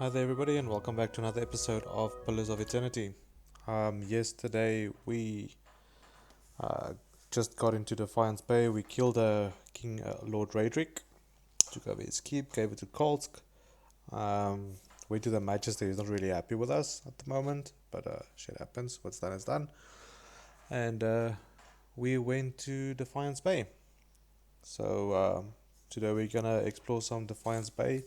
Hi there, everybody, and welcome back to another episode of Pillars of Eternity. Yesterday we uh, just got into Defiance Bay. We killed King Lord Raedric, took over his keep, gave it to Kolsk. Went to the Majesty. He's not really happy with us at the moment, but shit happens. What's done is done. And we went to Defiance Bay. So today we're gonna explore some Defiance Bay.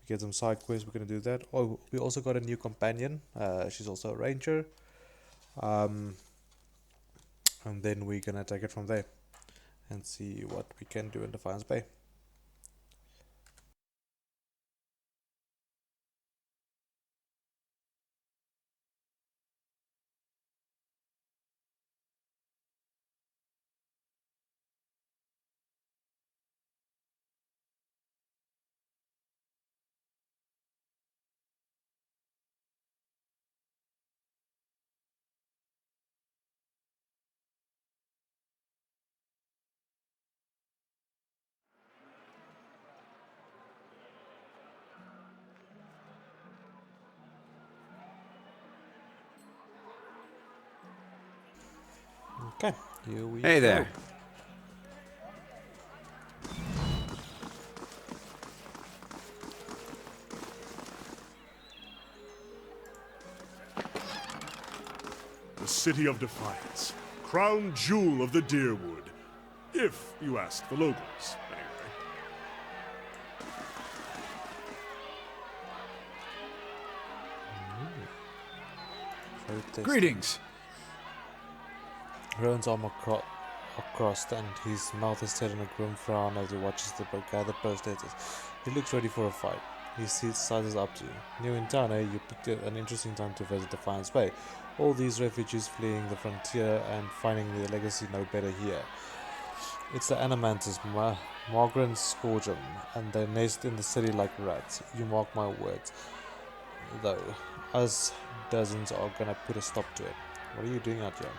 Get some side quests. We're gonna do that. Oh, we also got a new companion. She's also a ranger. Um, and then we're gonna take it from there and see what we can do in Defiance Bay. Okay, here we Hey go. there. The city of Defiance, crown jewel of the Deerwood, if you ask the locals, anyway. Protesting. Greetings. Rowan's arm are crossed and his mouth is set in a grim frown as he watches the gather protesters. He looks ready for a fight. He sizes up to you. New in town, you picked an interesting time to visit Defiance Bay. All these refugees fleeing the frontier and finding their legacy no better here. It's the Animantis, Margren scourge 'em, and they nest in the city like rats. You mark my words. Though, us dozens are gonna put a stop to it. What are you doing out here?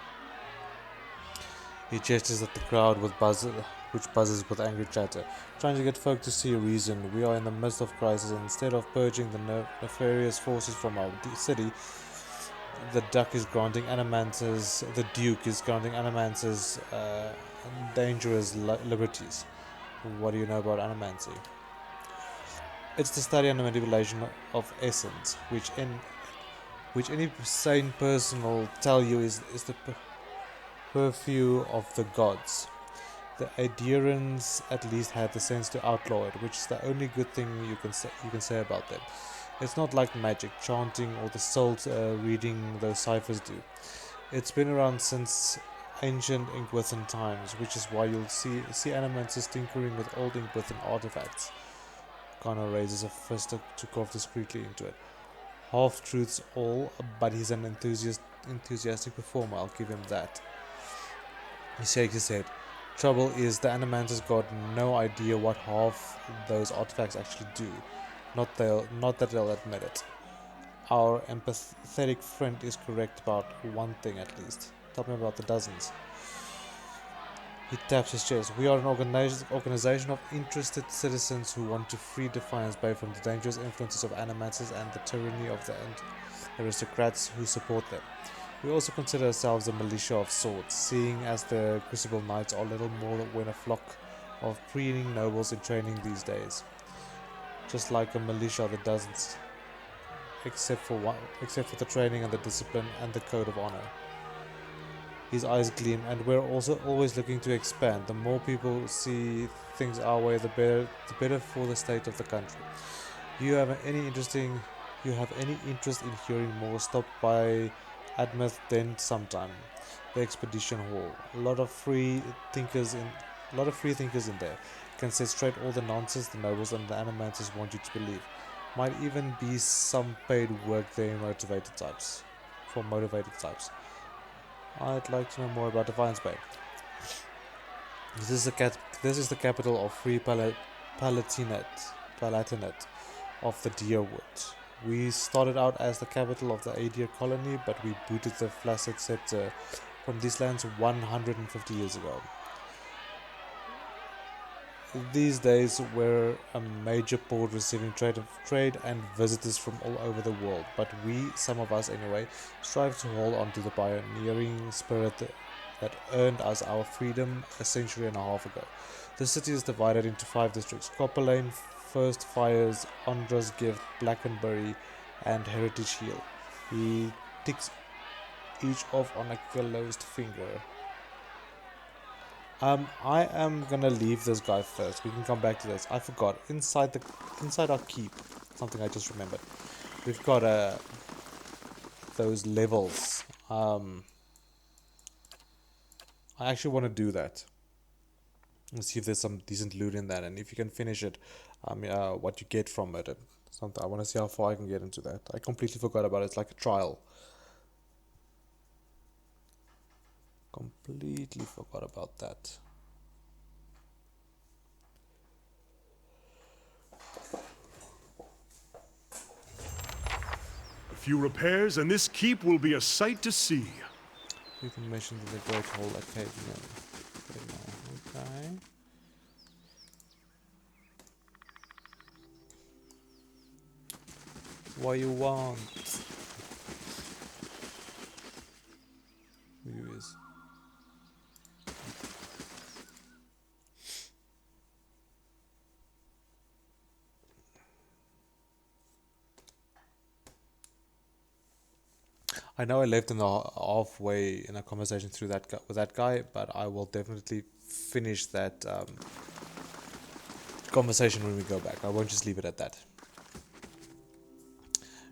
He gestures at the crowd which buzzes with angry chatter, trying to get folk to see a reason. We are in the midst of crisis, and instead of purging the nefarious forces from our city, the Duke is granting Animances dangerous liberties. What do you know about Animancy? It's the study and manipulation of essence, which any sane person will tell you is the purview of the gods. The Adirans at least had the sense to outlaw it, which is the only good thing you can say about them. It's not like magic, chanting, or the souls reading those ciphers do. It's been around since ancient Inkwithan times, which is why you'll see Animances tinkering with old Inkwithan artifacts. Connor raises a fist to cough discreetly into it. Half truths all, but he's an enthusiastic performer, I'll give him that. He shakes his head. Trouble is, the Animantis got no idea what half those artifacts actually do. Not that they'll admit it. Our empathetic friend is correct about one thing at least. Tell me about the dozens. He taps his chest. We are an organization of interested citizens who want to free Defiance Bay from the dangerous influences of Animantis and the tyranny of the aristocrats who support them. We also consider ourselves a militia of sorts, seeing as the Crucible Knights are little more than a flock of preening nobles in training these days. Just like a militia that doesn't, except for the training and the discipline and the code of honor. His eyes gleam, and we're also always looking to expand. The more people see things our way, the better for the state of the country. You have any interest in hearing more? Stop by Admeth Dent sometime. The expedition hall. A lot of free thinkers in there. Can say straight all the nonsense the nobles and the Animantis want you to believe. Might even be some paid work there motivated types. I'd like to know more about Defiance Bay. This is the capital of Free Palatinate of the Deerwood. We started out as the capital of the Adir colony, but we booted the Flaccid Scepter from these lands 150 years ago. these days we're a major port receiving trade and visitors from all over the world, but we, some of us anyway, strive to hold on to the pioneering spirit that earned us our freedom a century and a half ago. The city is divided into 5 districts: Copper Lane, First Fires, Ondra's Gift, Blackenbury, and Heritage Hill. He ticks each off on a closed finger. I am gonna leave this guy first. We can come back to this. I forgot. Inside our keep, something I just remembered. We've got those levels. I actually want to do that. Let's see if there's some decent loot in that, and if you can finish it, what you get from it, and something. I want to see how far I can get into that. I completely forgot about it. It's like a trial. Completely forgot about that. A few repairs, and this keep will be a sight to see. You can mention the Great Hall at Caed Nua. Okay. What you want? Who is? I know I left in the halfway in a conversation through that with that guy, but I will definitely finish that conversation when we go back. I won't just leave it at that.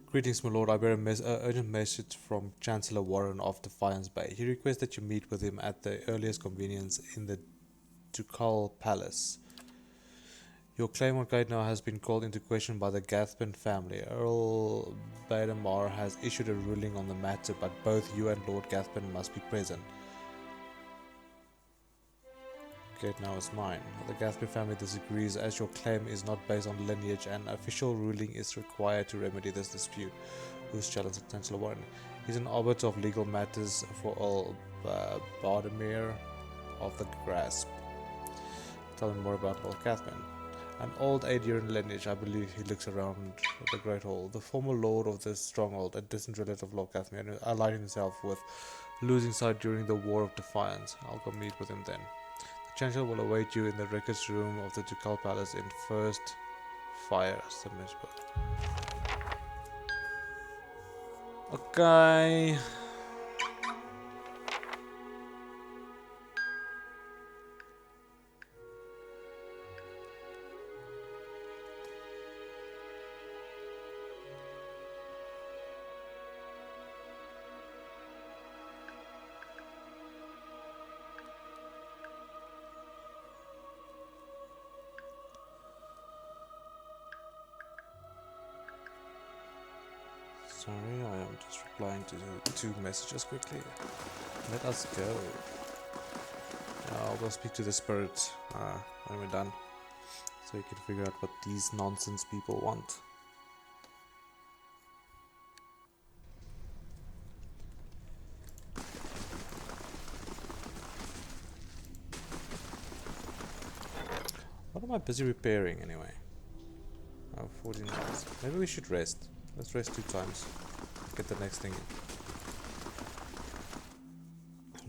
Greetings, my lord. I bear an urgent message from Chancellor Warren of Defiance Bay. He requests that you meet with him at the earliest convenience in the Ducal Palace. Your claim on Caed Nua has been called into question by the Gathbin family. Earl Badamar has issued a ruling on the matter, but both you and Lord Gathbin must be present. Caed Nua is mine. The Gathbin family disagrees, as your claim is not based on lineage. An official ruling is required to remedy this dispute. Who's challenged Chancellor Warren? He's an arbiter of legal matters for Earl Badamir of the Grasp. Tell me more about Lord Gathbin. An old Adrian lineage, I believe. He looks around the Great Hall. The former lord of the stronghold, a distant relative of Lord Cathmere, allied himself with losing sight during the War of Defiance. I'll go meet with him then. The Chancellor will await you in the records room of the Ducal Palace in First Fire. Okay. Sorry, I am just replying to 2 messages quickly. Let us go. I'll go speak to the spirit when we're done, so you can figure out what these nonsense people want. What am I busy repairing anyway? Oh, 14 minutes. Maybe we should rest. Let's rest 2 times. Get the next thing in.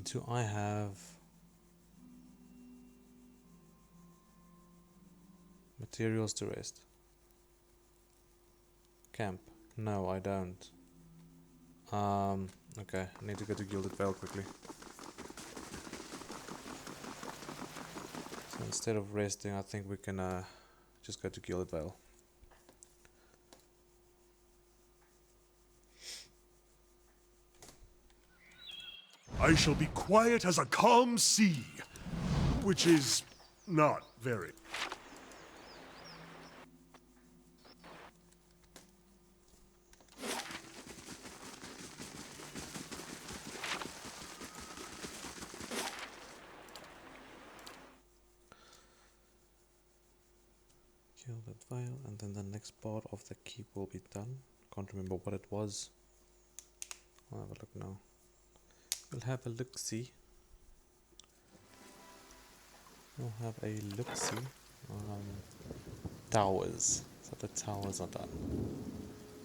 Do I have materials to rest? Camp? No, I don't. Okay, I need to go to Gilded Vale quickly. So instead of resting, I think we can just go to Gilded Vale. I shall be quiet as a calm sea, which is not very. Gilded Vale, and then the next part of the keep will be done. Can't remember what it was. I'll have a look now. We'll have a look-see. We'll have a look-see. Towers. So the towers are done.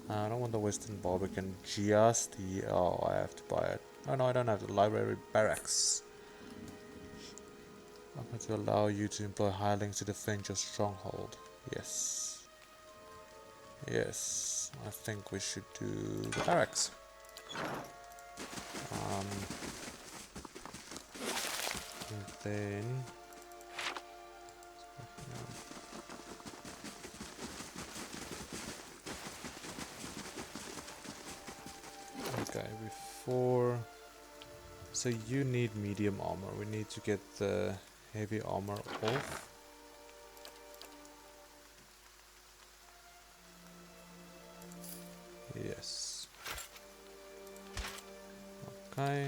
I don't want the Western Barbican just here. Oh, I have to buy it. Oh no, I don't have the library barracks. I'm going to allow you to employ hirelings to defend your stronghold. Yes. Yes. I think we should do the barracks. And then... Okay, before... So you need medium armor. We need to get the heavy armor off. Yes. Okay.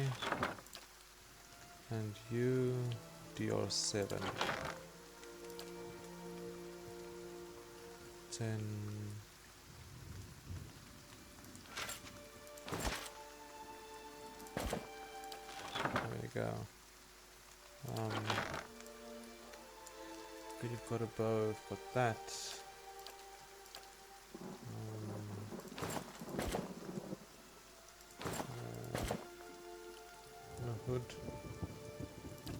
And you... DR7. 10... There we go. Good, you've got a bow, I've got that. No hood.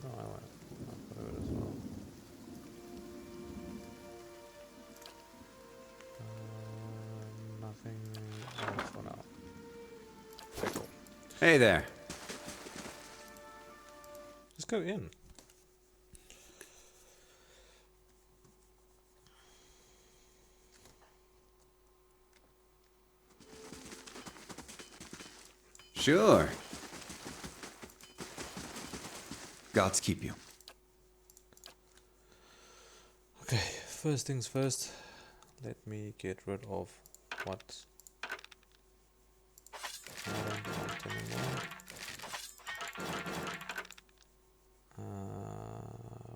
No, I've got a hood as well. Nothing else for now. Okay, cool. Hey there. Just go in. Sure. Gods keep you. Okay, first things first. Let me get rid of what I don't want anymore.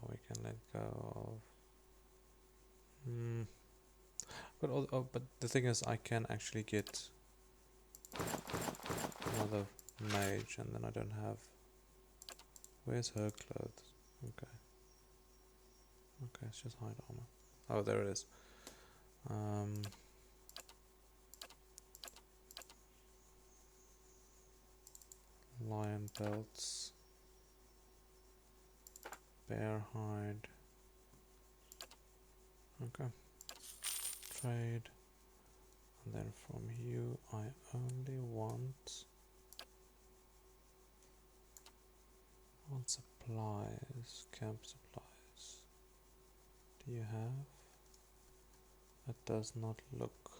We can let go of. But but the thing is, I can actually get another mage, and then I don't have. Where's her clothes? Okay. Okay, it's just hide armor. Oh, there it is. Lion belts. Bear hide. Okay. Trade. And then from you, I only want supplies, camp supplies. Do you have? It does not look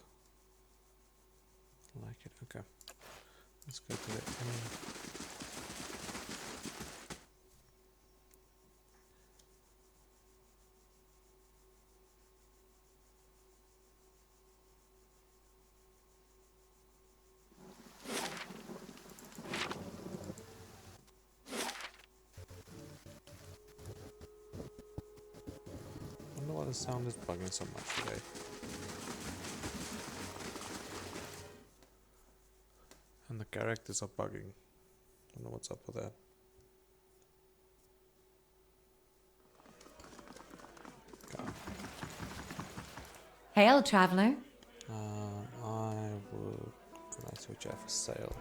like it. Okay. Let's go to the inn. I wonder why the sound is bugging so much today. And the characters are bugging. Don't know what's up with that. Okay. Hail, traveler. I would... Can I switch out for sale?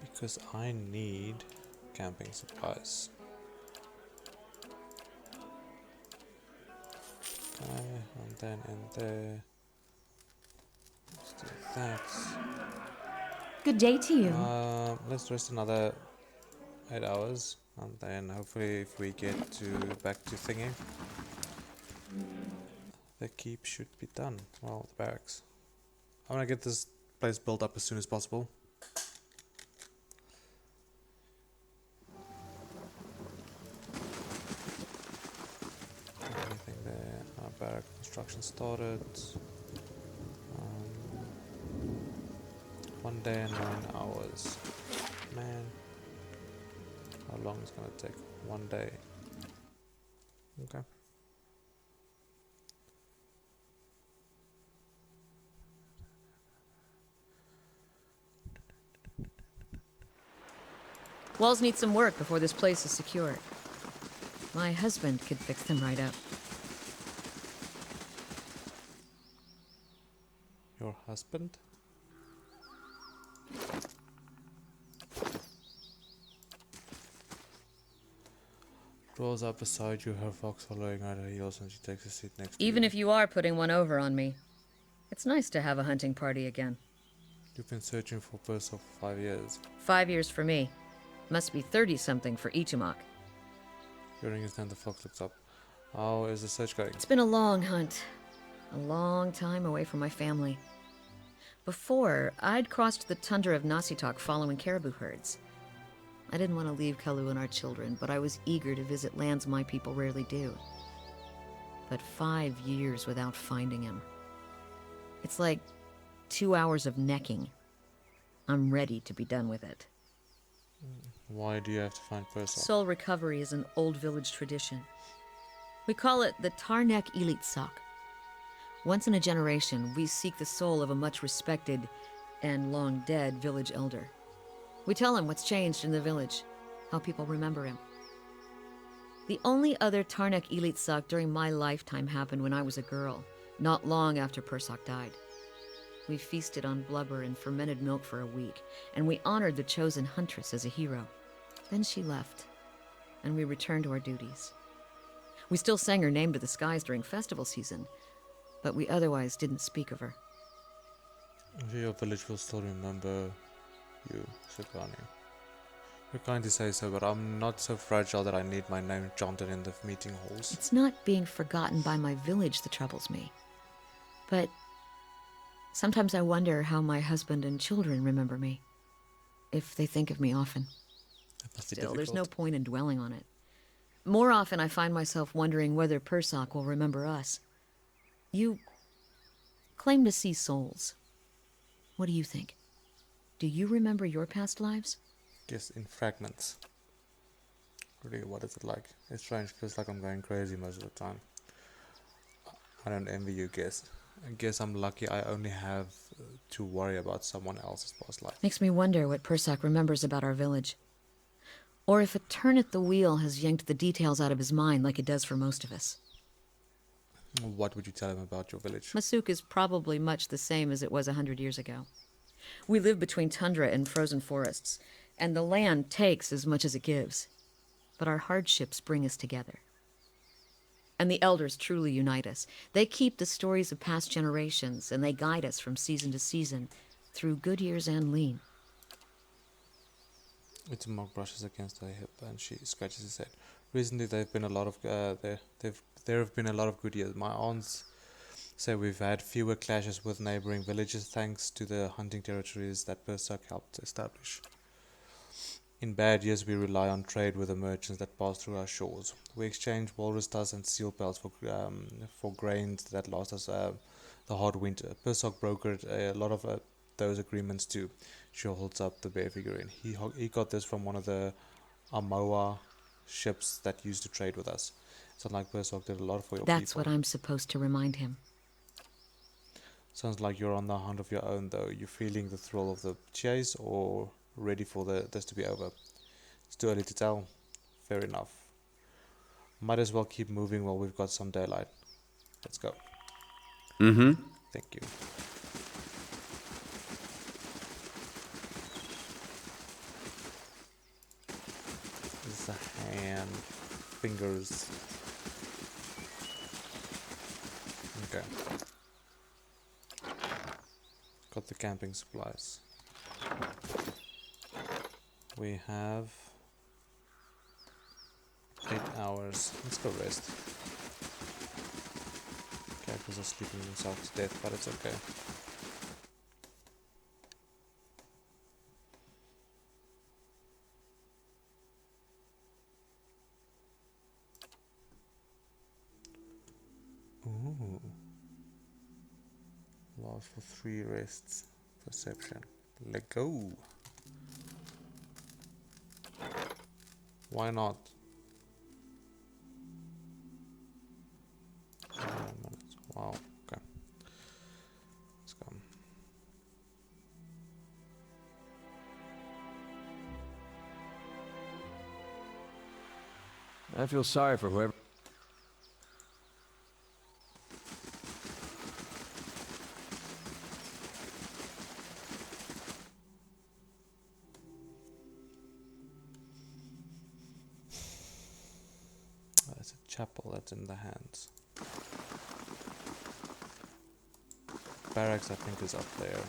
Because I need camping supplies. Okay, and then in there... Let's do that. Good day to you. Let's rest another 8 hours, and then hopefully if we get back to thingy, the keep should be done. Well, the barracks. I want to get this place built up as soon as possible. Anything there? Barrack construction started. 1 day and 9 hours. Man, how long is gonna take? 1 day. Okay. Walls need some work before this place is secured. My husband could fix them right up. husband? Draws up beside you, her fox following at her heels, and she takes a seat next to you. Even if you are putting one over on me, it's nice to have a hunting party again. You've been searching for Persa for 5 years. 5 years for me. Must be 30-something for Ichimak. Hearing his name, the fox looks up. How is the search going? It's been a long hunt. A long time away from my family. Before, I'd crossed the tundra of Nasitok following caribou herds. I didn't want to leave Kalu and our children, but I was eager to visit lands my people rarely do. But 5 years without finding him. It's like 2 hours of necking. I'm ready to be done with it. Why do you have to find Persa? Soul recovery is an old village tradition. We call it the Tarnek Elite Sok. Once in a generation, we seek the soul of a much respected and long dead village elder. We tell him what's changed in the village, how people remember him. The only other Tarnek Elite Sok during my lifetime happened when I was a girl, not long after Persak died. We feasted on blubber and fermented milk for a week, and we honored the chosen huntress as a hero. Then she left, and we returned to our duties. We still sang her name to the skies during festival season, but we otherwise didn't speak of her. Your village will still remember you, Sukani. You're kind to say so, but I'm not so fragile that I need my name chanted in the meeting halls. It's not being forgotten by my village that troubles me. But sometimes I wonder how my husband and children remember me, if they think of me often. That must be Still, there's difficult. no point in dwelling on it. More often I find myself wondering whether Persak will remember us. You claim to see souls. What do you think? Do you remember your past lives? Yes, in fragments. Really, what is it like? It's strange, feels like I'm going crazy most of the time. I don't envy you, guess. I guess I'm lucky I only have to worry about someone else's past life. Makes me wonder what Persak remembers about our village. Or if a turn at the wheel has yanked the details out of his mind like it does for most of us. What would you tell him about your village? Masuk is probably much the same as it was 100 years ago. We live between tundra and frozen forests, and the land takes as much as it gives. But our hardships bring us together. And the elders truly unite us. They keep the stories of past generations, and they guide us from season to season, through good years and lean. Itamok brushes against her hip and she scratches his head. Recently, there have been a lot of good years. My aunts say we've had fewer clashes with neighboring villages thanks to the hunting territories that Persak helped establish. In bad years, we rely on trade with the merchants that pass through our shores. We exchange walrus tusks and seal pelts for grains that last us the hard winter. Persak brokered a lot of those agreements too. She holds up the bear figurine. He got this from one of the Amoa ships that used to trade with us. It's not like Persak did a lot for your people. That's what I'm supposed to remind him. Sounds like you're on the hunt of your own, though. You feeling the thrill of the chase, or ready for this to be over? It's too early to tell. Fair enough. Might as well keep moving while we've got some daylight. Let's go. Mm-hmm. Thank you. This is a hand, fingers. Okay. Got the camping supplies. We have 8 hours. Let's go rest. Characters are sleeping themselves to death, but it's okay. Ooh. Lost for 3 rests. Perception. Let go. Why not? 9 minutes. Wow. Okay. Let's go. I feel sorry for whoever. chapel that's in the hands. Barracks, I think, is up there.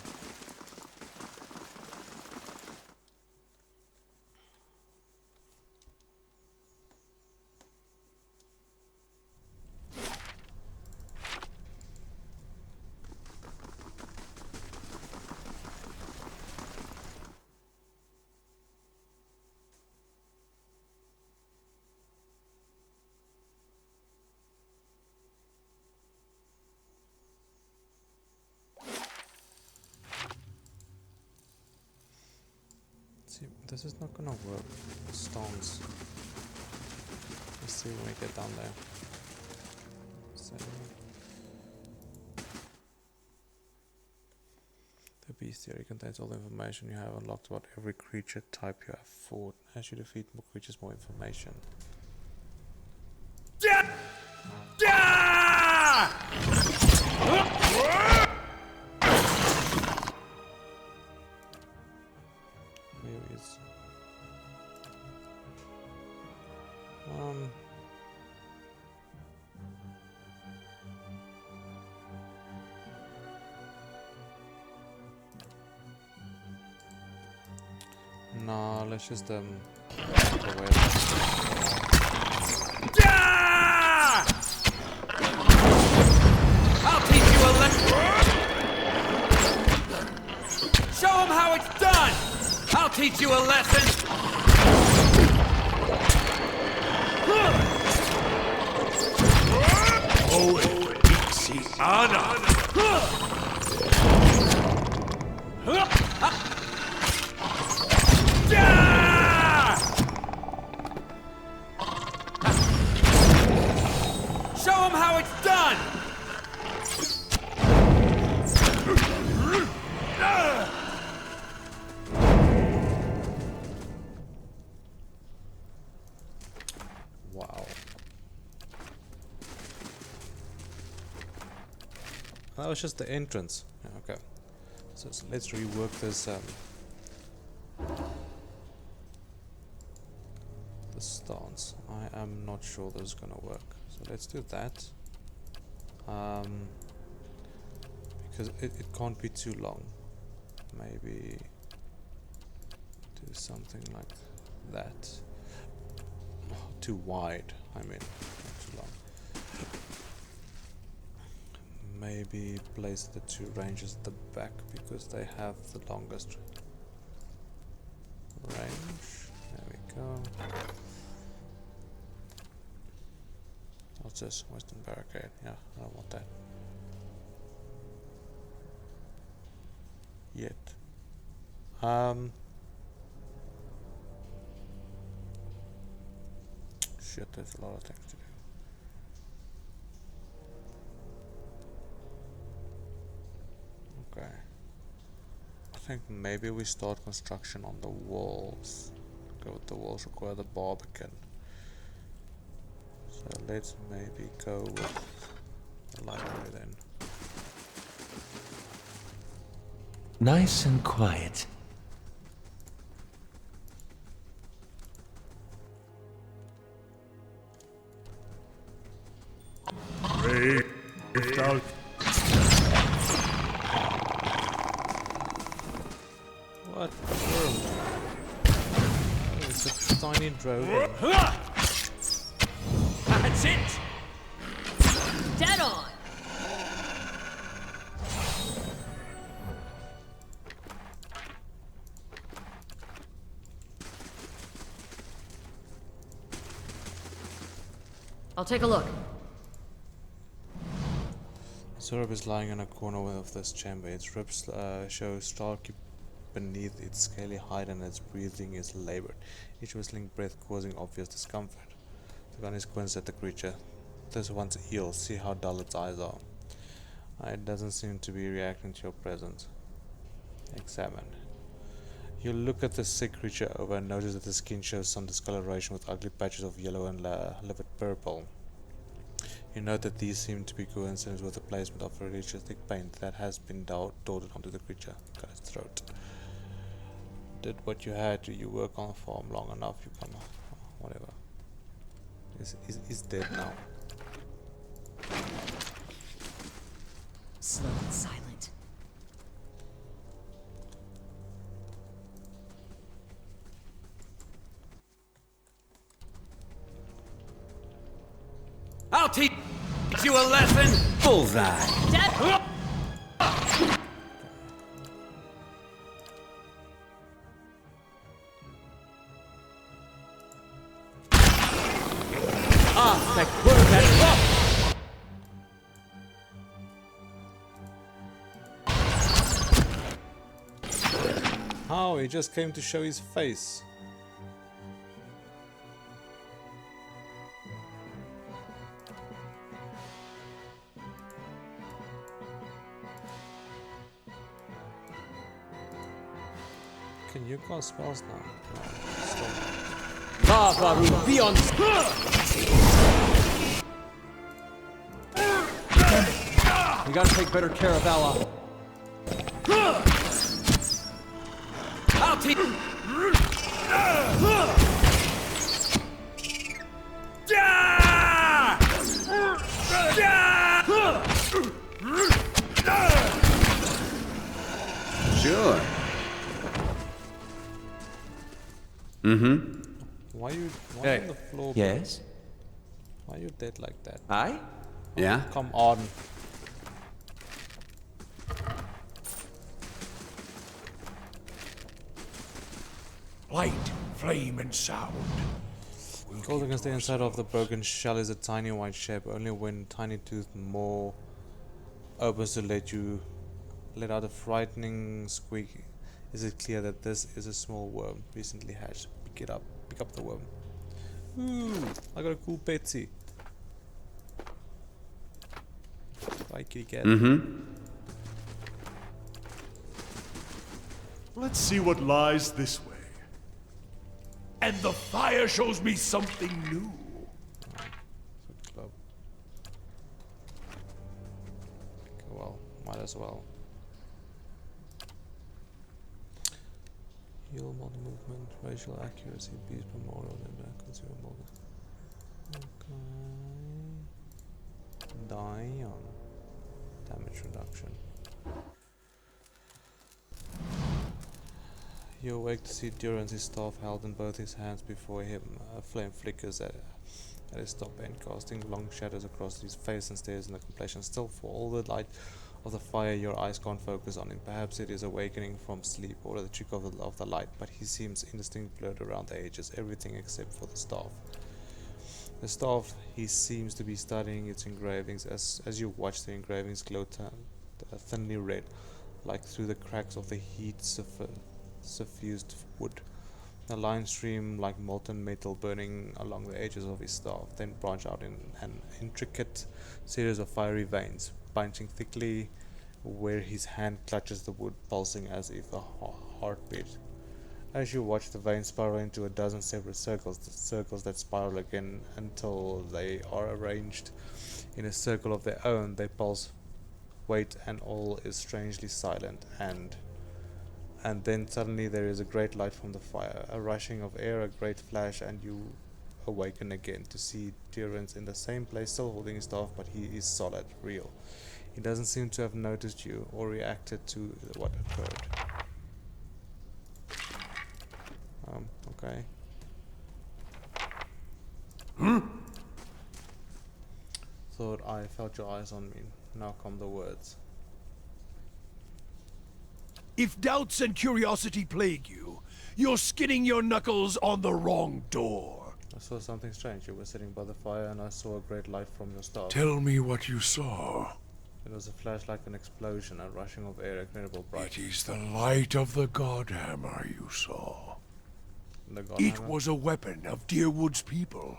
See, this is not gonna work. The stones. Let's see when we get down there. So, the beast theory contains all the information you have unlocked about every creature type you have fought. As you defeat more creatures, more information. Maybe it's nah, let's just go away. I'll teach you a lesson. Show him how it's done. I'll teach you a lesson. Oh, Ixi Ana! Show him how it's done. Wow. That was just the entrance. Yeah, okay. So let's rework this the stance. I am not sure this is gonna work. So let's do that. Because it can't be too long. Maybe do something like that. Too wide, I mean, not too long. Maybe place the two ranges at the back because they have the longest range. There we go. What's this? Western barricade. Yeah, I don't want that. Yet. Shit, there's a lot of things to do. Okay. I think maybe we start construction on the walls. Go with the walls require the barbican. So let's maybe go with the library then. Nice and quiet. Brave thou What? Worm? Oh, it's a tiny drone. That's it. Dead on! I'll take a look. Xaurip is lying in a corner of this chamber. Its ribs show stark beneath its scaly hide and its breathing is labored, each whistling breath causing obvious discomfort. The gun is squints at the creature. This one's eel. See how dull its eyes are. It doesn't seem to be reacting to your presence. Examine. You look at the sick creature over and notice that the skin shows some discoloration with ugly patches of yellow and livid purple. You note that these seem to be coincident with the placement of a religious thick paint that has been dotted onto the creature. Cut its throat. Did what you had to. You work on the farm long enough, you can... whatever. is dead now. Slow and silent. I'll teach you a lesson! Bullseye. How? He just came to show his face. Can you cast spells now? No, stop. Lavaru, be on... We gotta take better care of Ella. I'll teach... Sure. Why you Hey. on the floor? Yes? Why are you dead like that? I? Yeah? Come on. Light, flame, and sound. Cold against the inside of the broken shell is a tiny white shape. Only when tiny tooth more opens to let out a frightening squeak is it clear that this is a small worm recently hatched. Pick up the worm. Ooh, I got a cool Betsy. Bye, kitty cat. Let's see what lies this way. And the fire shows me something new. Club. Well, might as well. Heal model movement, racial accuracy, beast memorial, and consumable. Okay. Dion. Damage reduction. You awake to see Durance, his staff held in both his hands before him. A flame flickers at his top end, casting long shadows across his face and stares in the complexion. Still, for all the light of the fire, your eyes can't focus on him. Perhaps it is awakening from sleep or the trick of the light, but he seems indistinct, blurred around the edges, everything except for the staff. The staff, he seems to be studying its engravings. As you watch, the engravings glow thinly red, like through the cracks of the heat suffused wood. The lines stream like molten metal burning along the edges of his staff, then branch out in an intricate series of fiery veins, bunching thickly where his hand clutches the wood, pulsing as if a heartbeat. As you watch, the veins spiral into a dozen separate circles, the circles that spiral again until they are arranged in a circle of their own. They pulse, wait, and all is strangely silent, and then suddenly there is a great light from the fire, a rushing of air, a great flash, and you awaken again to see Durance in the same place, still holding his staff, but he is solid, real. He doesn't seem to have noticed you or reacted to what occurred. Okay. Thought I felt your eyes on me. Now come the words. If doubts and curiosity plague you, you're skinning your knuckles on the wrong door. I saw something strange. You were sitting by the fire and I saw a great light from your staff. Tell me what you saw. It was a flash like an explosion, a rushing of air, incredible bright. It is the light of the Godhammer you saw. The It Godhammer? was a weapon of Deerwood's people,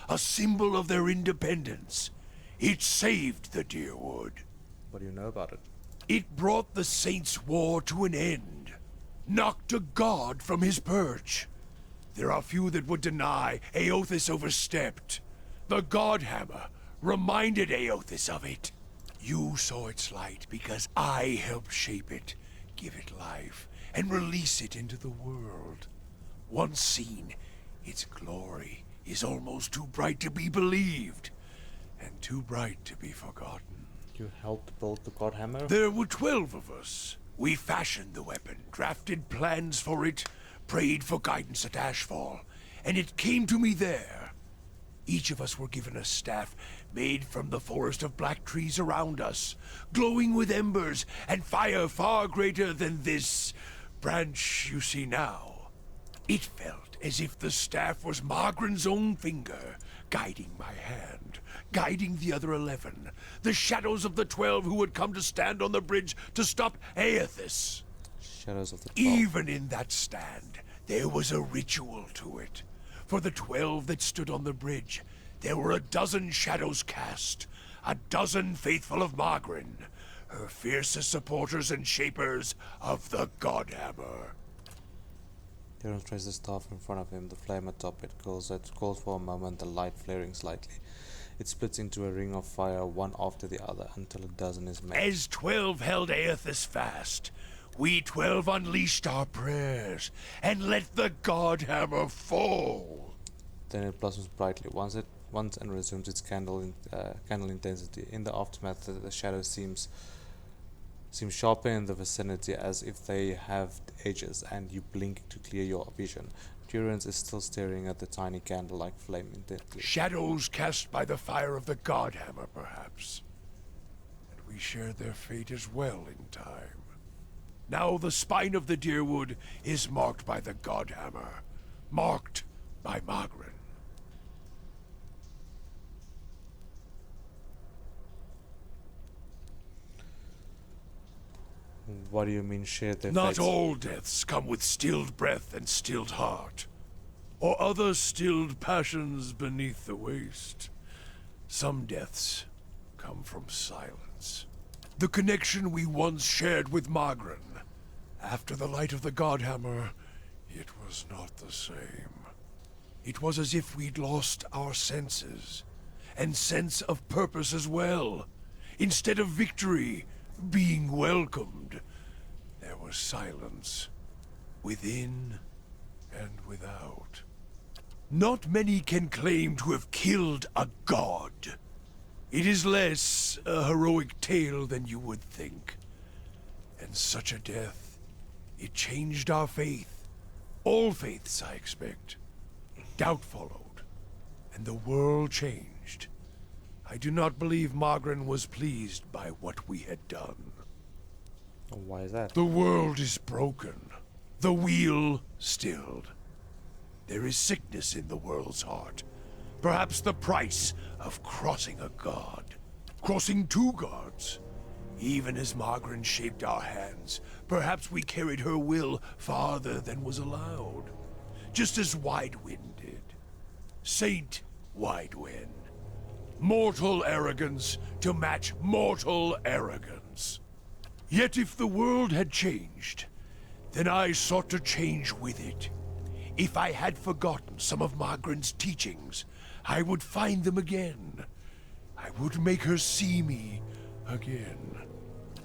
a symbol of their independence. It saved the Deerwood. What do you know about it? It brought the Saints' War to an end, knocked a god from his perch. There are few that would deny Eothas overstepped. The Godhammer reminded Eothas of it. You saw its light because I helped shape it, give it life, and release it into the world. Once seen, its glory, is almost too bright to be believed, and too bright to be forgotten. You helped build the God Hammer? There were 12 of us. We fashioned the weapon, drafted plans for it, prayed for guidance at Ashfall, and it came to me there. Each of us were given a staff made from the forest of black trees around us, glowing with embers and fire far greater than this branch you see now. It felt as if the staff was Margaren's own finger, guiding my hand, guiding the other 11, the shadows of the 12 who would come to stand on the bridge to stop Aethys. Shadows of the 12. Even in that stand, there was a ritual to it. For the 12 that stood on the bridge, there were a dozen shadows cast, a dozen faithful of Margren, her fiercest supporters and shapers of the Godhammer. Darren traces the staff in front of him, the flame atop it calls for a moment, the light flaring slightly. It splits into a ring of fire, one after the other, until a dozen is made. As 12 held Aethys fast, we 12 unleashed our prayers and let the Godhammer fall. Then it blossoms brightly once and resumes its candle intensity. In the aftermath, the shadow seems sharper in the vicinity, as if they have edges, and you blink to clear your vision. Durance is still staring at the tiny candle-like flame intently. Shadows cast by the fire of the Godhammer, perhaps. And we shared their fate as well in time. Now the spine of the Deerwood is marked by the Godhammer, marked by Margaret. What do you mean shared their Not fates? all deaths come with stilled breath and stilled heart, or other stilled passions beneath the waste. Some deaths come from silence. The connection we once shared with Margren. After the light of the Godhammer, it was not the same. It was as if we'd lost our senses, and sense of purpose as well. Instead of victory, being welcomed, there was silence, within and without. Not many can claim to have killed a god. It is less a heroic tale than you would think. And such a death, it changed our faith. All faiths, I expect. Doubt followed, and the world changed. I do not believe Margren was pleased by what we had done. Why is that? The world is broken. The wheel stilled. There is sickness in the world's heart. Perhaps the price of crossing a god. Crossing two gods. Even as Margren shaped our hands, perhaps we carried her will farther than was allowed. Just as Widewind did. Saint Widewind. Mortal arrogance to match mortal arrogance. Yet if the world had changed, then I sought to change with it. If I had forgotten some of Margren's teachings, I would find them again. I would make her see me again.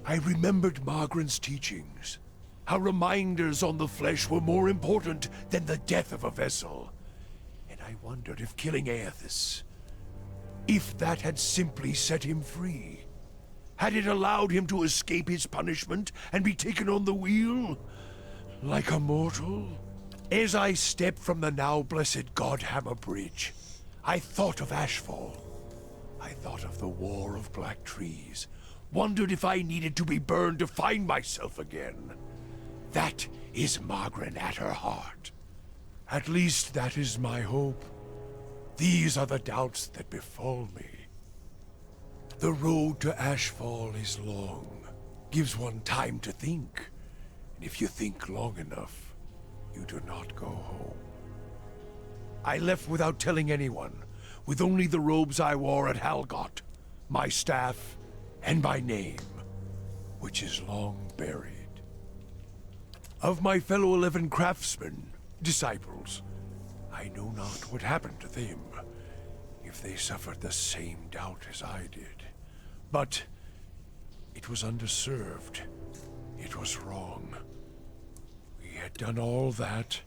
I remembered Margren's teachings. How reminders on the flesh were more important than the death of a vessel. And I wondered if killing Aethys, if that had simply set him free. Had it allowed him to escape his punishment and be taken on the wheel? Like a mortal? As I stepped from the now blessed Godhammer Bridge, I thought of Ashfall. I thought of the War of Black Trees. Wondered if I needed to be burned to find myself again. That is Margren at her heart. At least that is my hope. These are the doubts that befall me. The road to Ashfall is long, gives one time to think. And if you think long enough, you do not go home. I left without telling anyone, with only the robes I wore at Halgot, my staff, and my name, which is long buried. Of my fellow 11 craftsmen, disciples, I know not what happened to them, if they suffered the same doubt as I did. But it was underserved. It was wrong. We had done all that,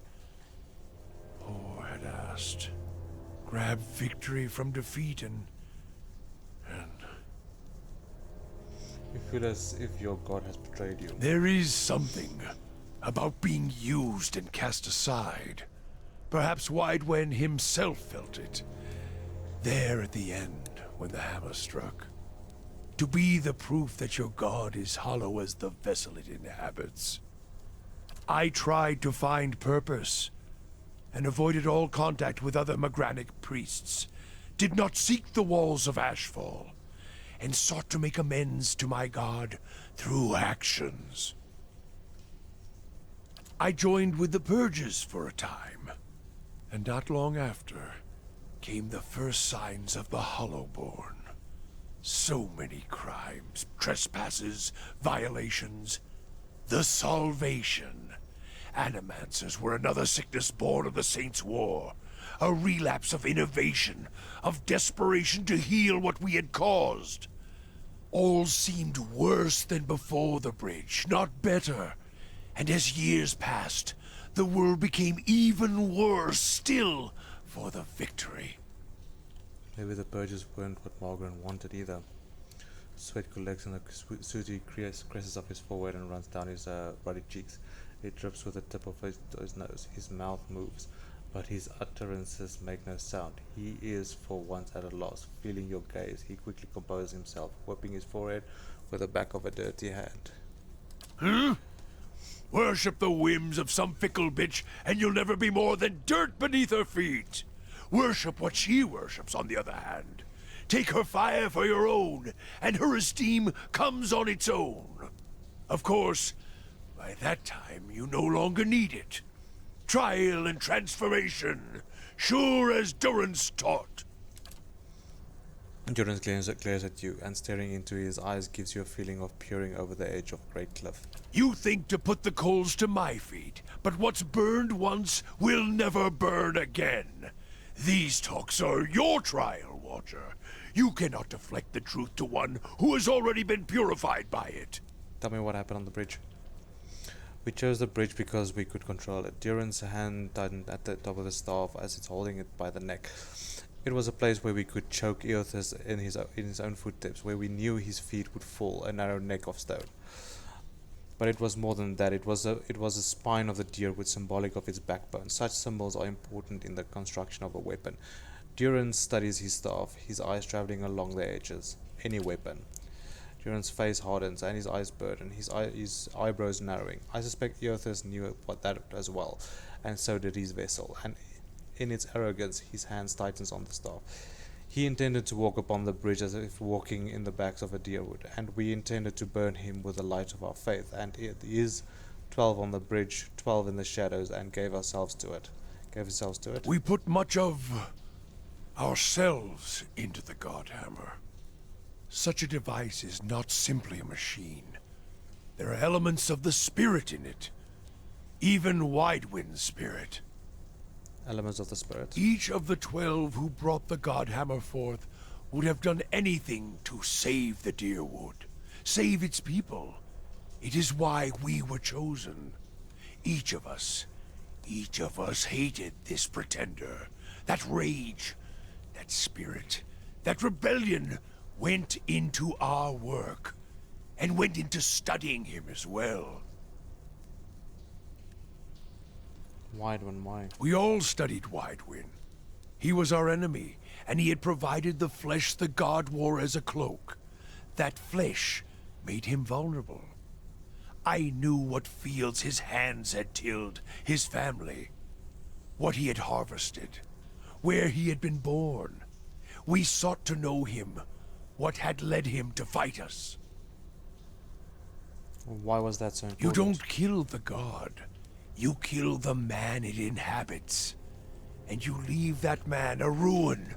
or had asked. grab victory from defeat and You feel as if your god has betrayed you. there is something about being used and cast aside. Perhaps Widewen himself felt it. There at the end, when the hammer struck. To be the proof that your god is hollow as the vessel it inhabits. I tried to find purpose, and avoided all contact with other Magranic priests. Did not seek the walls of Ashfall, and sought to make amends to my god through actions. I joined with the Purges for a time, and not long after came the first signs of the Hollowborn. So many crimes, trespasses, violations. The Salvation. Animancers were another sickness born of the Saints' War. A relapse of innovation, of desperation to heal what we had caused. All seemed worse than before the bridge, not better. And as years passed, the world became even worse still for the victory. Maybe the purges weren't what Margaret wanted either. Sweat collects in the sooty creases of his forehead and runs down his ruddy cheeks. It drips with the tip of his nose. His mouth moves, but his utterances make no sound. He is for once at a loss. Feeling your gaze, he quickly composes himself, wiping his forehead with the back of a dirty hand. Huh? Worship the whims of some fickle bitch, and you'll never be more than dirt beneath her feet. Worship what she worships, on the other hand. Take her fire for your own, and her esteem comes on its own. Of course, by that time you no longer need it. Trial and transformation, sure as Durance taught. Durance glares at you, and staring into his eyes gives you a feeling of peering over the edge of a great cliff. You think to put the coals to my feet, but what's burned once will never burn again. These talks are your trial, Watcher. You cannot deflect the truth to one who has already been purified by it. Tell me what happened on the bridge. We chose the bridge because we could control it. Duran's hand tightened at the top of the staff as it's holding it by the neck. It was a place where we could choke Eothas in his own footsteps, where we knew his feet would fall, a narrow neck of stone. But it was more than that. It was a spine of the deerwood, symbolic of its backbone. Such symbols are important in the construction of a weapon. Durance studies his staff, his eyes traveling along the edges. Any weapon. Duran's face hardens and his eyes burden, his eyebrows narrowing. I suspect Eothas knew what that as well, and so did his vessel, and in its arrogance his hands tightens on the staff. He intended to walk upon the bridge as if walking in the backs of a deerwood, and we intended to burn him with the light of our faith, and it is 12 on the bridge, 12 in the shadows, and gave ourselves to it. We put much of ourselves into the Godhammer. Such a device is not simply a machine. There are elements of the spirit in it. Even Widewind's spirit. Elements of the spirit. Each of the 12 who brought the Godhammer forth would have done anything to save the Deerwood, save its people. It is why we were chosen. Each of us hated this pretender. That rage, that spirit, that rebellion went into our work, and went into studying him as well. Why? We all studied Widewind. He was our enemy, and he had provided the flesh the god wore as a cloak. That flesh made him vulnerable. I knew what fields his hands had tilled, his family, what he had harvested, where he had been born. We sought to know him, what had led him to fight us. Why was that so important? You don't kill the god. You kill the man it inhabits. And you leave that man a ruin.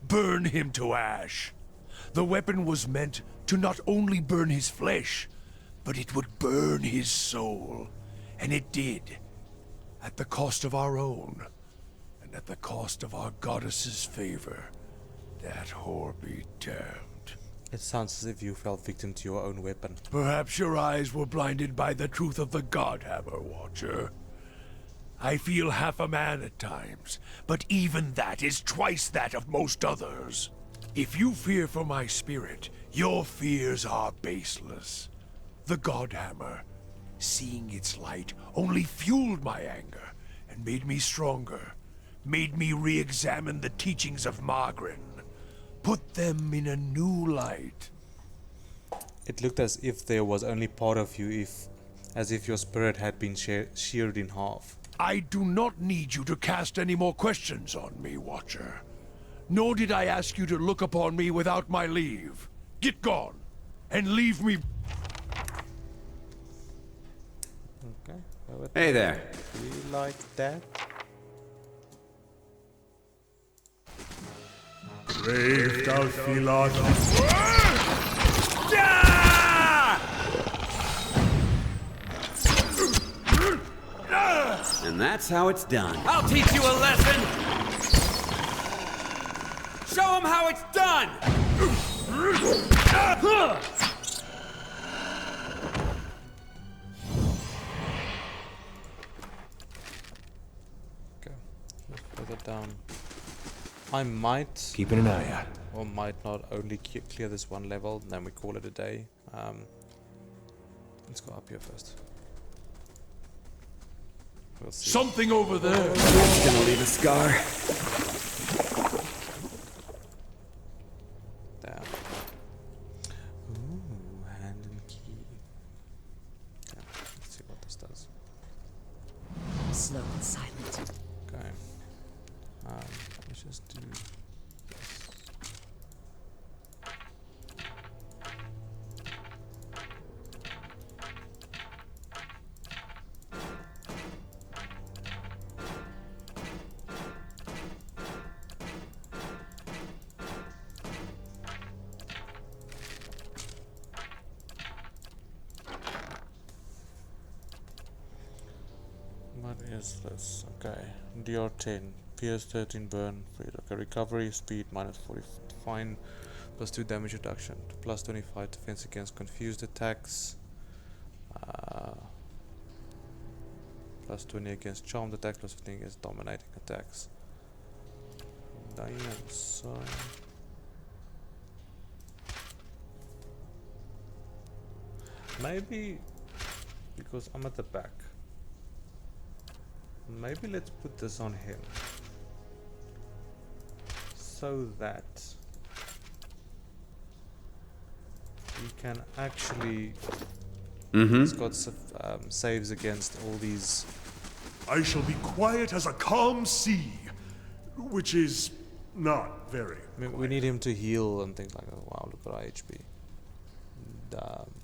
Burn him to ash. The weapon was meant to not only burn his flesh, but it would burn his soul. And it did. At the cost of our own. And at the cost of our goddess's favor. That whore be damned. It sounds as if you fell victim to your own weapon. Perhaps your eyes were blinded by the truth of the Godhammer, Watcher. I feel half a man at times, but even that is twice that of most others. If you fear for my spirit, your fears are baseless. The Godhammer, seeing its light, only fueled my anger and made me stronger, made me re-examine the teachings of Margarin, put them in a new light. It looked as if there was only part of you, as if your spirit had been sheared in half. I do not need you to cast any more questions on me, Watcher. Nor did I ask you to look upon me without my leave. Get gone, and leave me. Okay. Hey there. Do you like that? Brave thou Philod. And that's how it's done. I'll teach you a lesson! Show him how it's done! Okay. Further down. I might Keeping an eye out. or might not only clear this one level, then we call it a day. Let's go up here first. We'll see. Something over there. It's gonna leave a scar. Damn. Ooh, hand and key. Okay, let's see what this does. Slow and silent. Okay. Let's just do this. What is this? Okay. DR10. PS 13 burn. Free. Okay. Recovery speed minus 40. Fine. Plus 2 damage reduction. Plus 25 defense against confused attacks. Plus 20 against charmed attacks. Plus 15 against dominating attacks. Damn, son. Maybe because I'm at the back. Maybe let's put this on him so that he can actually he's got saves against all these. I shall be quiet as a calm sea, which is not very. I mean, we need him to heal and things like that. Wow, look at our HP. Damn.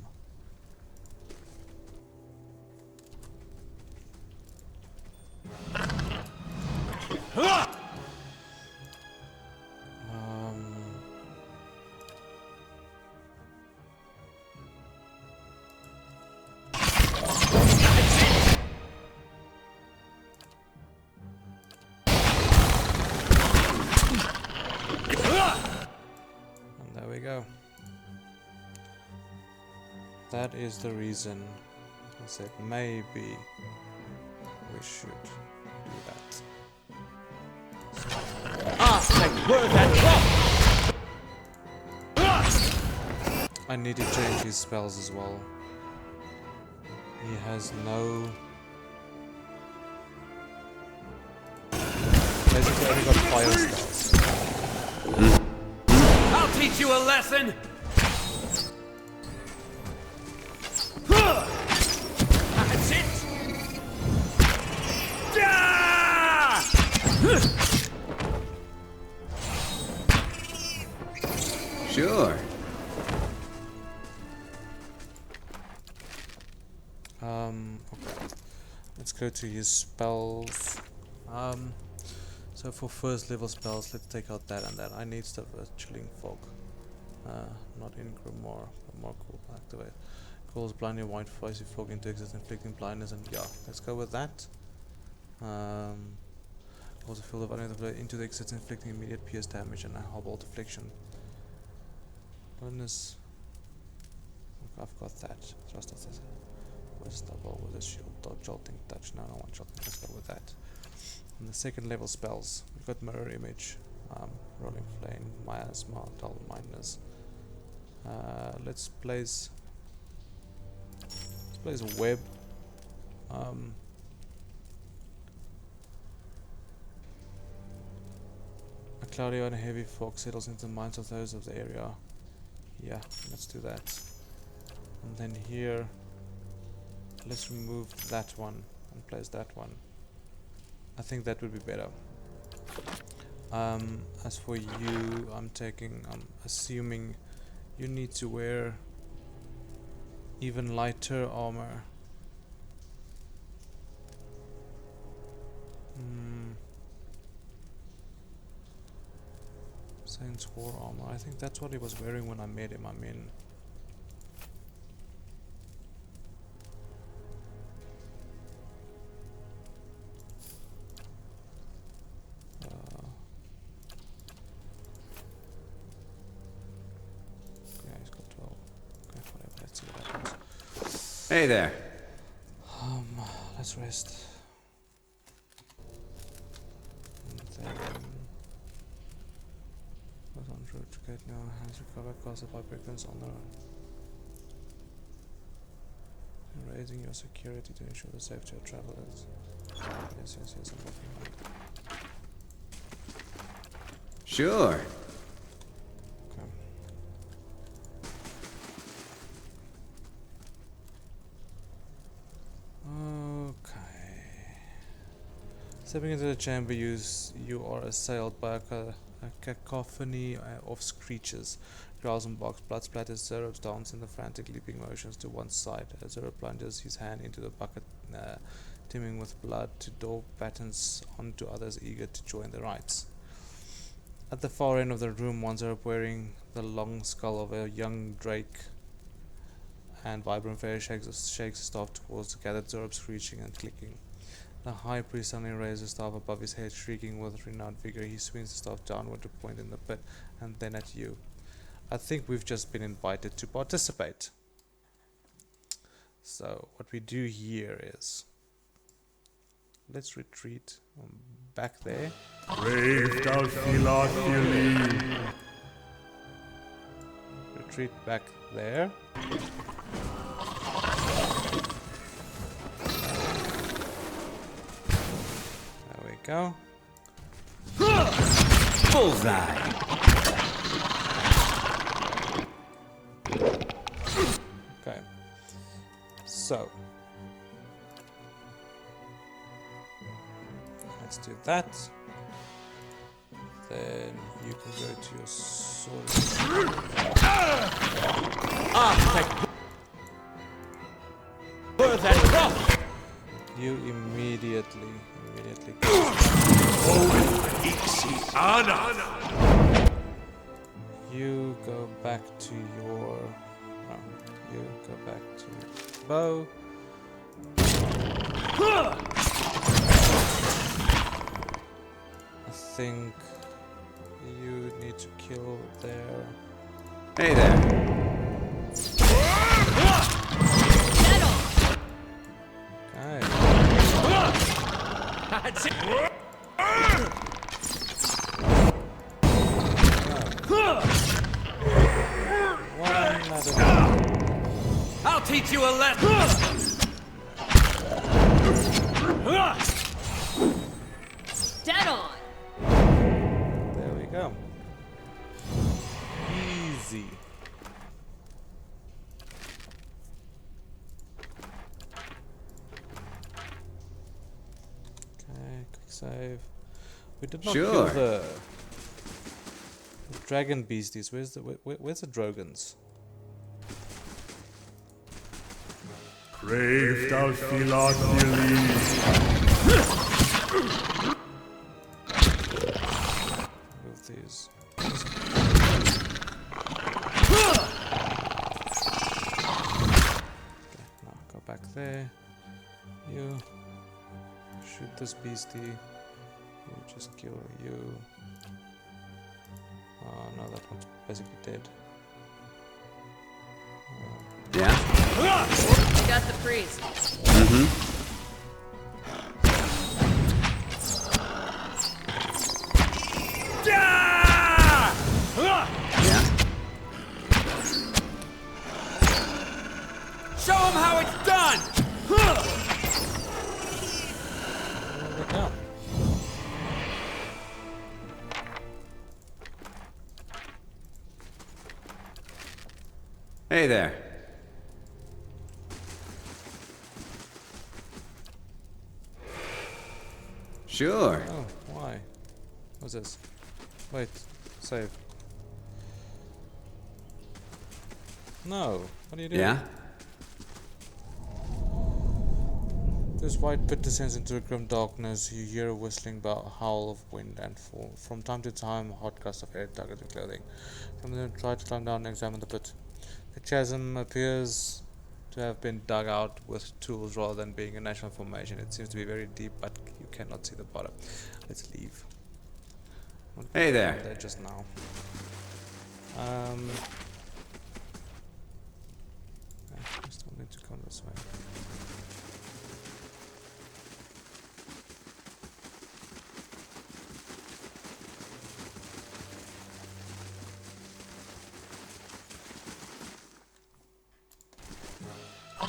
And there we go. That is the reason I said maybe we should do that. I need to change his spells as well. He has no. Basically, only got fire spells. I'll teach you a lesson! That's it! Sure. Okay. Let's go to his spells. So for first level spells, let's take out that and that. I need stuff with Chilling Fog. Not in Grimoire, but more cool. Activate. Calls blinding white fuzzy fog into existence, inflicting blindness, and yeah, let's go with that. Also field of unable into the existence, inflicting immediate pierce damage and a hobble deflection. Bonus. I've got that. Just as Stubble with a shield, jolting touch. No, I don't want jolting. Let's go with that. And the second level spells, we've got mirror image, rolling flame, miasma, dull mindness. Let's place a web. A cloudy and a heavy fog settles into the minds of those of the area. Yeah, let's do that. And then here, let's remove that one and place that one. I think that would be better. As for you, I'm assuming you need to wear even lighter armor. Saint's War armor. I think that's what he was wearing when I met him. I mean, okay, he's got 12. Okay, whatever. Let's see what happens. Hey there. Let's rest. And then was on route to Caed Nua, has recovered caused by beckons on their own. Raising your security to ensure the safety of travelers. Yes, I'm working on it. Sure. Okay. Stepping into the chamber, you are assailed by a cacophony of screeches. Growls and barks, blood splatters, Xaurip dance in the frantic leaping motions to one side. As Xaurip plunges his hand into the bucket, teeming with blood, to daub patterns onto others eager to join the rites. At the far end of the room, one Xaurip wearing the long skull of a young drake and vibrant fairy shakes his staff towards the gathered Xaurip, screeching and clicking. The high priest suddenly raises the staff above his head, shrieking with renewed vigor. He swings the staff downward to point in the pit, and then at you. I think we've just been invited to participate. So what we do here is, let's retreat back there. Retreat back there. Go. Bullseye. Okay. So let's do that. Then you can go to your sword. You immediately you go back to your you go back to bow. I think you need to kill their... Hey there. I'll teach you a lesson! Dead on! There we go. Easy. Okay, quick save. We did not kill the dragon beasties. Where's the dragons? Brave thou Philothili. Move these. Okay, now go back there. You shoot this beastie. You just kill you. No, that one's basically dead. Yeah? Got got the priest. Yeah. Show him how it's done! There we go. Hey there. Sure. Oh, why? What's this? Wait, save. No, what are you doing? Yeah? This white pit descends into a grim darkness. You hear a whistling howl of wind, and from time to time, hot gusts of air target your clothing. Some of them try to climb down and examine the pit. The chasm appears to have been dug out with tools rather than being a natural formation. It seems to be very deep, but you cannot see the bottom. Let's leave. Hey there. There just now. I still need to come this way.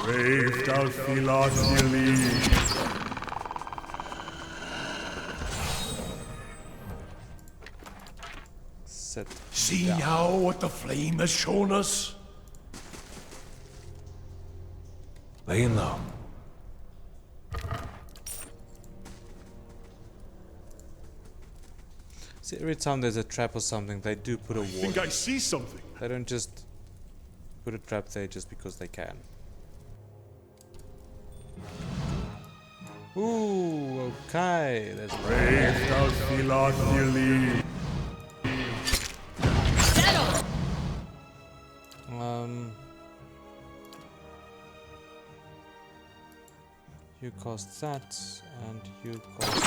Brave thou Philothili. Sit. See now what the flame has shown us? Laying low. See, every time there's a trap or something, they do put a I wall. think I see something. They don't just put a trap there just because they can. Ooh, okay. There's Brave thou Philothili. you cost that, and you cost.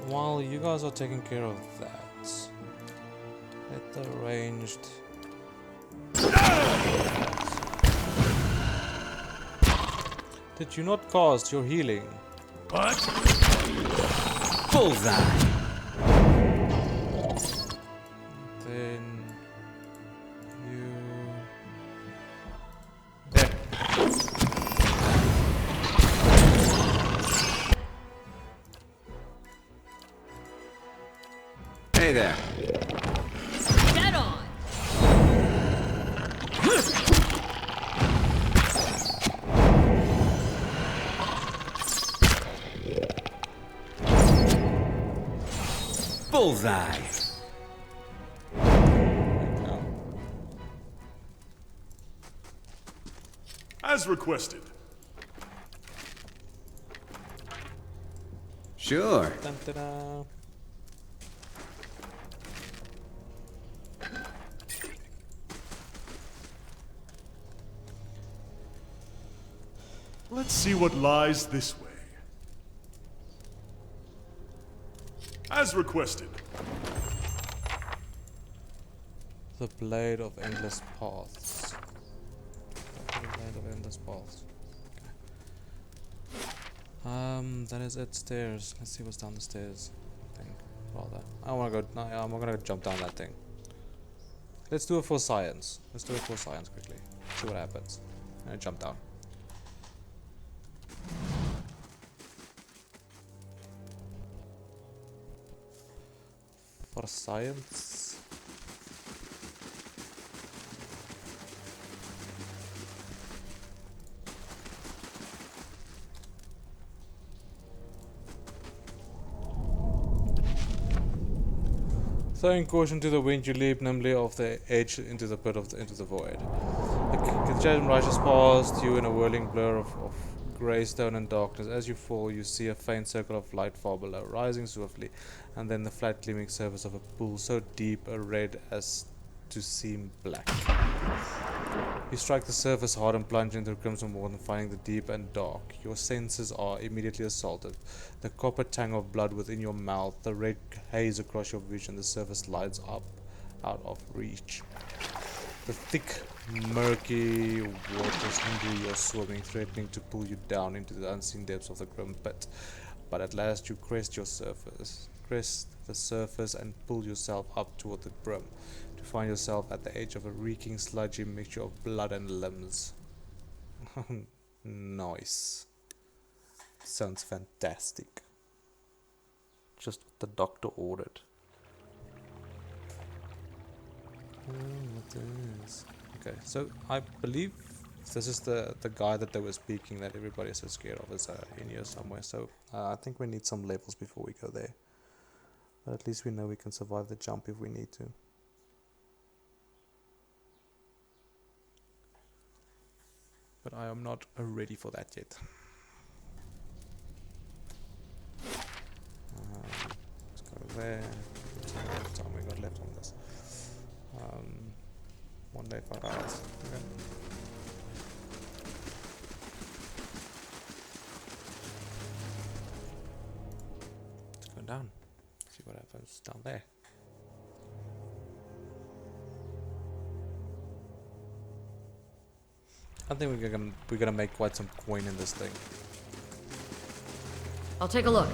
While you guys are taking care of that, let the ranged. Did you not cast your healing? What? Bullseye. Then you. Hey there. Dead on. Bullseye. As requested. Sure. Dun, da, da. Let's see what lies this way. As requested. The blade of endless paths. The blade of endless paths. Okay. That is it. Stairs. Let's see what's down the stairs. Thing. Rather, I wanna go. No, I'm gonna jump down that thing. Let's do it for science. Let's do it for science quickly. See what happens. And jump down. For science. Throwing caution to the wind, you leap nimbly off the edge into the pit into the void. The chasm rushes past you in a whirling blur of grey stone and darkness. As you fall, you see a faint circle of light far below, rising swiftly, and then the flat gleaming surface of a pool so deep a red as to seem black. You strike the surface hard and plunge into the crimson water, finding the deep and dark. Your senses are immediately assaulted. The copper tang of blood within your mouth, the red haze across your vision, the surface lights up out of reach. The thick, murky waters hinder your swimming, threatening to pull you down into the unseen depths of the grim pit. But at last you crest the surface and pull yourself up toward the brim, to find yourself at the edge of a reeking, sludgy mixture of blood and limbs. Nice. Sounds fantastic. Just what the doctor ordered. What is? Okay, so I believe this is the guy that they were speaking that everybody is so scared of is in here somewhere. So I think we need some levels before we go there. But at least we know we can survive the jump if we need to. But I am not ready for that yet. Let's go there. How much time we got left on this? 1 day, 5 hours. Okay. Let's go down. See what happens down there. I think we're gonna make quite some coin in this thing. I'll take a look.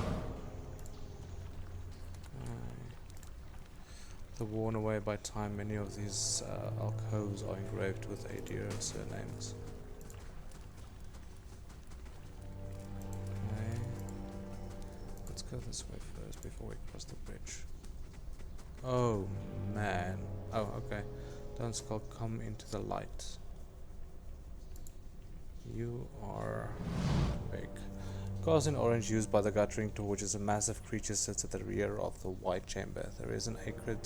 The worn away by time, many of these alcoves are engraved with ADR surnames. Okay. Let's go this way first before we cross the bridge. Oh man. Oh, okay. Don't skull, come into the light. You are big. Cast in orange, used by the guttering torches, a massive creature sits at the rear of the white chamber. There is an acrid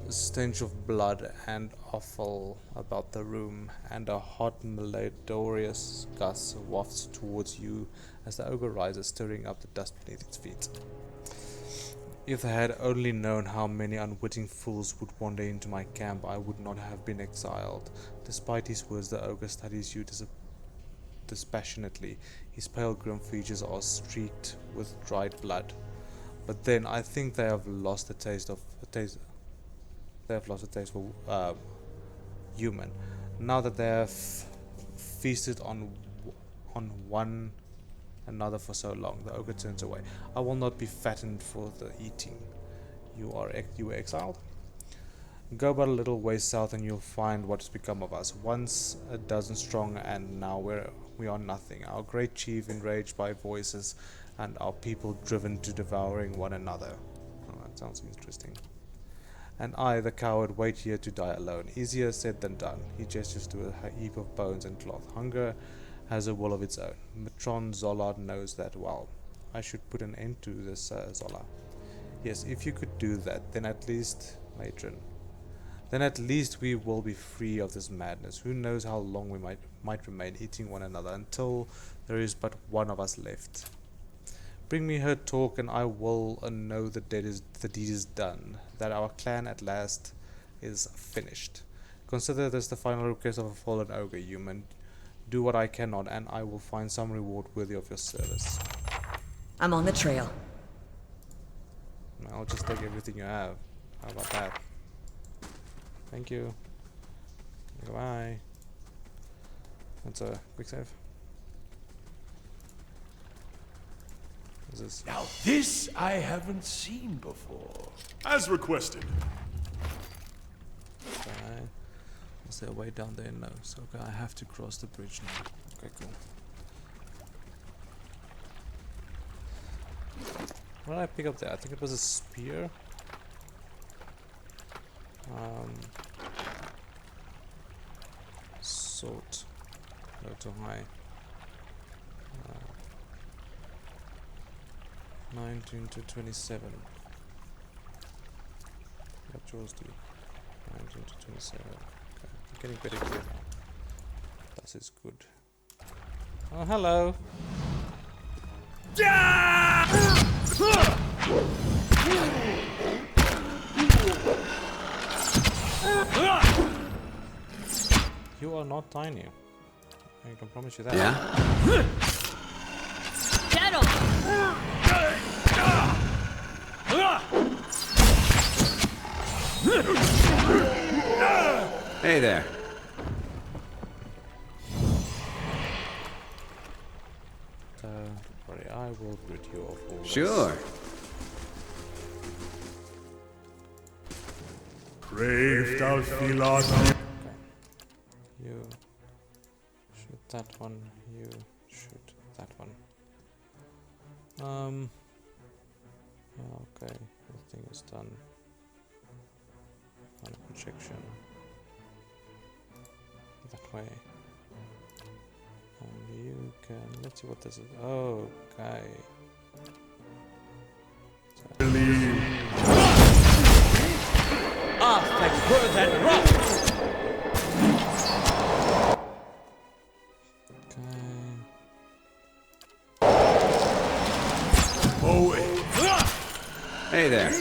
stench of blood and offal about the room, and a hot, malodorous gust wafts towards you as the ogre rises, stirring up the dust beneath its feet. If I had only known how many unwitting fools would wander into my camp, I would not have been exiled. Despite his words, the ogre studies you dispassionately. His pale grim features are streaked with dried blood. But then I think they have lost the taste for human. Now that they have feasted on one another for so long, the ogre turns away. I will not be fattened for the eating. You were exiled? Go but a little way south and you'll find what has become of us. Once a dozen strong, and now we are nothing. Our great chief enraged by voices, and our people driven to devouring one another. Oh, that sounds interesting. And I, the coward, wait here to die alone. Easier said than done. He gestures to a heap of bones and cloth. Hunger has a will of its own. Matron Zola knows that well. I should put an end to this, Zola. Yes, if you could do that, then at least, matron. Then at least we will be free of this madness. Who knows how long we might remain eating one another until there is but one of us left. Bring me her talk, and I will know the deed is done, that our clan at last is finished. Consider this the final request of a fallen ogre, human. Do what I cannot, and I will find some reward worthy of your service. I'm on the trail. I'll just take everything you have. How about that? Thank you. Goodbye. That's a quick save. What's this? Now this I haven't seen before. As requested. Okay. Is there a way down there? No. So okay, I have to cross the bridge now. Okay, cool. What did I pick up there? I think it was a spear. Sword. Low to high. 19 to 27. What yours do? 19 to 27. Okay. getting pretty clear now. This is good. Oh, hello. You are not tiny. I can promise you that. Yeah? Settle! Hey there. Don't worry, I will rid you of all this. Sure. Brave thou Philos. You shoot that one, you shoot that one. Yeah, okay, everything is done. On projection. That way. And you can, let's see what this is. Okay. Like birds and rocks! Okay. Hey there.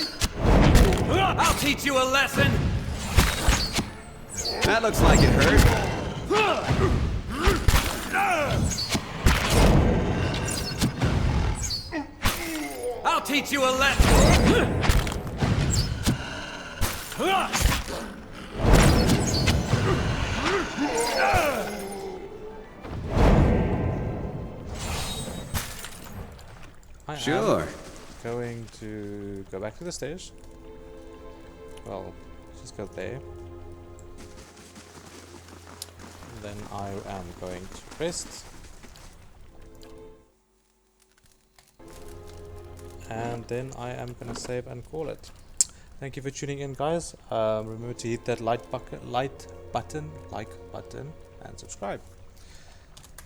I'll teach you a lesson! That looks like it hurt. I'll teach you a lesson! I Sure. am going to go back to the stairs. Well, just go there. Then I am going to rest. And then I am gonna save and call it. Thank you for tuning in, guys. Remember to hit that like button, and subscribe.